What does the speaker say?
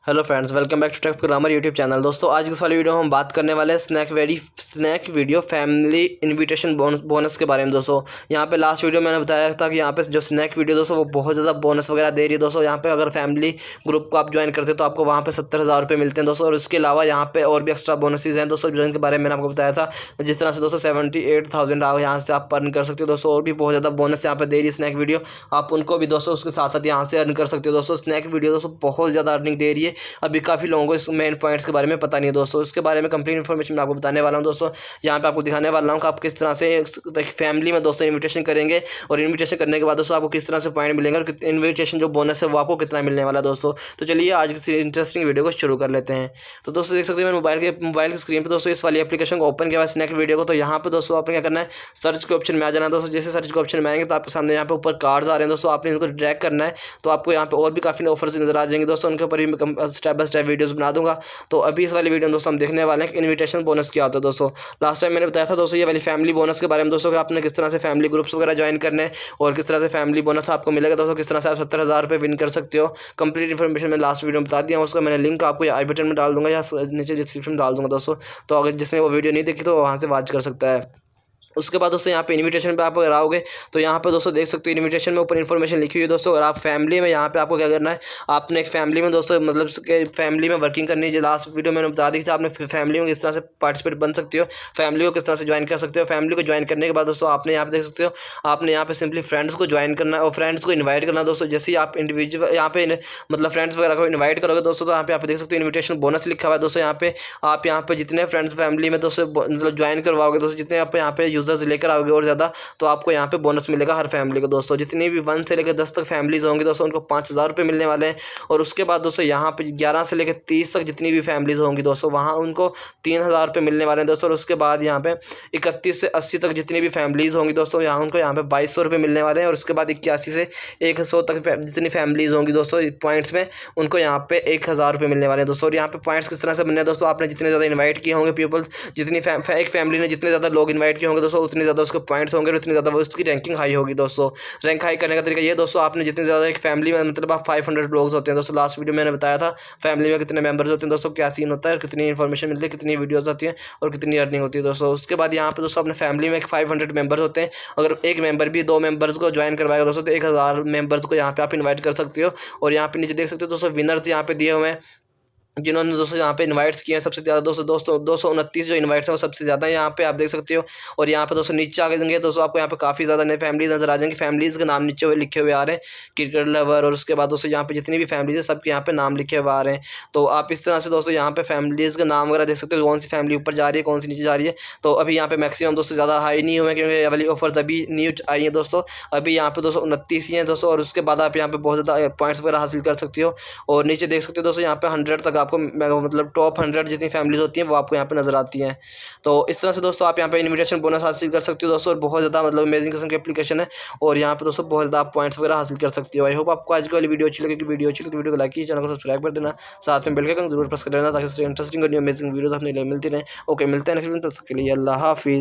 Hello friends, welcome back to tech programmer YouTube channel. दोस्तों, आज की इस वाली वीडियो में हम बात करने वाले हैं Snack Video family invitation bonus के बारे में। दोस्तों, यहाँ पे लास्ट वीडियो मैंने बताया था कि यहाँ पे जो स्नैक वीडियो दोस्तों वो बहुत ज़्यादा बोनस वगैरह दे रही है। दोस्तों, यहाँ पे अगर फैमिली ग्रुप को आप ज्वाइन करते हो तो आपको वहाँ पे 70,000 रुपये मिलते हैं दोस्तों। और उसके अलावा यहाँ पे और भी एक्स्ट्रा बोनसेज हैं दोस्तों, जिनके बारे में मैंने आपको बताया था। जिस तरह से दोस्तों 78,000 यहाँ से आप अर्न कर सकते हो दोस्तों। और भी बहुत ज़्यादा बोनस यहाँ पे दे रही है स्नैक वीडियो, आप उनको भी दोस्तों उसके साथ साथ यहाँ से अर्न कर सकते हो दोस्तों। स्नैक वीडियो दोस्तों बहुत ज़्यादा अर्निंग दे रही है। अभी काफ़ी लोगों को इस मेन पॉइंट्स के बारे में पता नहीं है दोस्तों। इसके बारे में कंप्लीट इन्फॉर्मेशन मैं आपको बताने वाला हूं दोस्तों। यहाँ पे आपको दिखाने वाला हूं कि आप किस तरह से फैमिली में दोस्तों इन्विटेशन करेंगे, और इन्विटेशन करने के बाद दोस्तों आपको किस तरह से पॉइंट मिलेंगे, और इन्विटेशन जो बोनस है वो आपको कितना मिलने वाला है दोस्तों। तो चलिए आज की इंटरेस्टिंग वीडियो को शुरू कर लेते हैं। तो दोस्तों देख सकते हैं मैंने मोबाइल की स्क्रीन पर दोस्तों इस वाली एप्लीकेशन को ओपन किया हुआ स्नैक वीडियो को। तो यहाँ पे दोस्तों आपने क्या करना है, सर्च के ऑप्शन में आ जाना है दोस्तों। जैसे सर्च के ऑप्शन में आएंगे तो आपके सामने यहाँ पे ऊपर कार्ड्स आ रहे हैं दोस्तों, आपने इनको ड्रैग करना है। तो आपको यहाँ पे और भी काफ़ी ऑफर्स नजर आ जाएंगे दोस्तों, उनके ऊपर भी मैं स्टेप बाय स्टेप वीडियोस बना दूंगा। तो अभी इस वाली वीडियो में दोस्तों हम देखने वाले हैं कि इन्विटेशन बोनस क्या होता है दोस्तों। लास्ट टाइम मैंने बताया था दोस्तों ये वाली फैमिली बोनस के बारे में दोस्तों, कि आपने किस तरह से फैमिली ग्रुप्स वगैरह ज्वाइन करने हैं और किस तरह से फैमिली बोनस आपको मिलेगा दोस्तों, किस तरह से आप 70,000 रुपये विन कर सकते हो। कंप्लीट इन्फॉर्मेशन मैं लास्ट वीडियो में बता दिया, उसका मैंने लिंक आपको आई बटन में डाल दूंगा या नीचे डिस्क्रिप्शन में डाल दूंगा दोस्तों। तो अगर जिसने वो वीडियो नहीं देखी तो वहाँ से वॉच कर सकता है। उसके बाद दोस्तों यहाँ पे इन्विटेशन पे आप अगर आओगे तो यहाँ पे दोस्तों देख सकते हो इन्विटेशन में ऊपर इन्फॉर्मेशन लिखी हुई है दोस्तों। और आप फैमिली में यहाँ पे आपको क्या करना है, आपने एक फैमिली में दोस्तों मतलब फैमिली में वर्किंग करनी है। लास्ट वीडियो मैंने बता दी थी आपने फैमिली में किस तरह से पार्टिसिपेट बन सकते हो, फैमिली को किस तरह से ज्वाइन कर सकते हो। फैमिली को ज्वाइन करने के बाद दोस्तों आपने यहाँ पे देख सकते हो, आपने यहाँ पे सिंपली फ्रेंड्स को ज्वाइन करना है और फ्रेंड्स को इन्वाइट करना है दोस्तों। जैसे ही आप इंडिविजुअल यहाँ पे मतलब फ्रेंड्स वगैरह को इन्वाइट करोगे दोस्तों, तो यहाँ पे आप देख सकते हो इन्विटेशन बोनस लिखा हुआ है दोस्तों। यहाँ पे आप यहाँ पे जितने फ्रेंड्स फैमिली में दोस्तों मतलब ज्वाइन करवाओगे दोस्तों, जितने आप यहाँ पे यूजर्स लेकर आओगे और ज़्यादा, तो आपको यहाँ पे बोनस मिलेगा हर फैमिली को दोस्तों। जितनी भी 1 से लेकर 10 तक फैमिलीज होंगी दोस्तों, उनको 5,000 रुपये मिलने वाले हैं। और उसके बाद दोस्तों यहाँ पे 11 से लेकर 30 तक जितनी भी फैमिलीज होंगी दोस्तों, वहाँ उनको 3,000 रुपये मिलने वाले हैं दोस्तों। और उसके बाद यहाँ पे 31 से 80 तक जितनी भी फैमिलीज होंगी दोस्तों, यहाँ उनको यहाँ पे 2,200 रुपये मिलने वाले हैं। और उसके बाद 81 से 100 तक जितनी फैमिलीज होंगी दोस्तों पॉइंट्स में, उनको यहाँ पे 1,000 रुपये मिलने वाले हैं दोस्तों। और यहाँ पे पॉइंट्स किस तरह से बनने हैं दोस्तों, आपने जितने ज़्यादा इन्वाइट किए होंगे पीपल्स, जितनी एक फैमिली ने जितने ज़्यादा लोग इन्वाइट किए होंगे दोस्तों, उतने ज़्यादा उसके पॉइंट्स होंगे और उतनी ज़्यादा उसकी रैंकिंग हाई होगी दोस्तों। रैंक हाई करने का तरीका ये दोस्तों, आपने जितने ज़्यादा एक फैमिली में मतलब आप 500 लोग होते हैं दोस्तों। लास्ट वीडियो मैंने बताया था फैमिली में कितने मेंबर्स होते हैं दोस्तों, क्या सीन होता है, कितनी इन्फॉर्मेशन मिलती है, कितनी वीडियोस आती हैं और कितनी अर्निंग होती है दोस्तों। उसके बाद यहाँ पे दोस्तों अपने फैमिली में 500 मेंबर्स होते हैं। अगर एक मेंबर भी 2 मेंबर्स को ज्वाइन करवाएगा दोस्तों, तो 1,000 मेंबर्स को यहाँ पे आप इन्वाइट कर सकते हो। और यहाँ पे नीचे देख सकते हो दोस्तों विनर्स यहाँ पे दिए हुए हैं, जिन्होंने दोस्तों यहाँ पे इनवाइट्स किए हैं सबसे ज़्यादा दोस्तों 229 जो इनवाइट्स हैं वो सबसे ज़्यादा यहाँ पे आप देख सकते हो। और यहाँ पे दोस्तों नीचे आगे देंगे दोस्तों आपको यहाँ पे काफ़ी ज़्यादा नई फैमिलीज नजर आ जाएंगी। फैमिलीज़ के नाम नीचे हुए लिखे हुए आ रहे हैं, क्रिकेट लवर। और उसके बाद दोस्तों यहाँ पे जितनी भी फैमिलीज है सबके यहाँ पे नाम लिखे हुए आ रहे हैं। तो आप इस तरह से दोस्तों यहाँ पे फैमिलीज़ का नाम वगैरह देख सकते हो, कौन सी फैमिली ऊपर जा रही है, कौन सी नीचे जा रही है। तो अभी यहाँ पे मैक्सिमम दोस्तों ज़्यादा हाई नहीं हुए, क्योंकि ये वाली ऑफर्स अभी न्यू आई है दोस्तों। अभी यहाँ पे 229 ही हैं दोस्तों। और उसके बाद आप यहाँ पे बहुत ज़्यादा पॉइंट्स वगैरह हासिल कर सकते हो। और नीचे देख सकते हो दोस्तों यहाँ पे 100 तक आपको मतलब टॉप 100 जितनी फैमिलीज होती हैं वो आपको यहाँ पे नजर आती हैं। तो इस तरह से दोस्तों आप यहाँ पे इन्विटेशन बोनस हासिल कर सकते हो दोस्तों। और बहुत ज़्यादा मतलब अमेजिंग किस्म की एप्लीकेशन है, और यहाँ पे दोस्तों बहुत ज़्यादा पॉइंट्स वगैरह हासिल कर सकते हो। आई होप आपको आज की वाली वीडियो अच्छी लगी। वीडियो अच्छी लगी तो वीडियो को लाइक कीजिए, चैनल को सब्सक्राइब कर देना, साथ में बेल का आइकन जरूर प्रेस कर देना, ताकि इंटरेस्टिंग और अमेजिंग वीडियो अपने लिए मिलती रहे। ओके, मिलते हैं नेक्स्ट वीडियो, तब तक के लिए अल्लाह हाफिज़।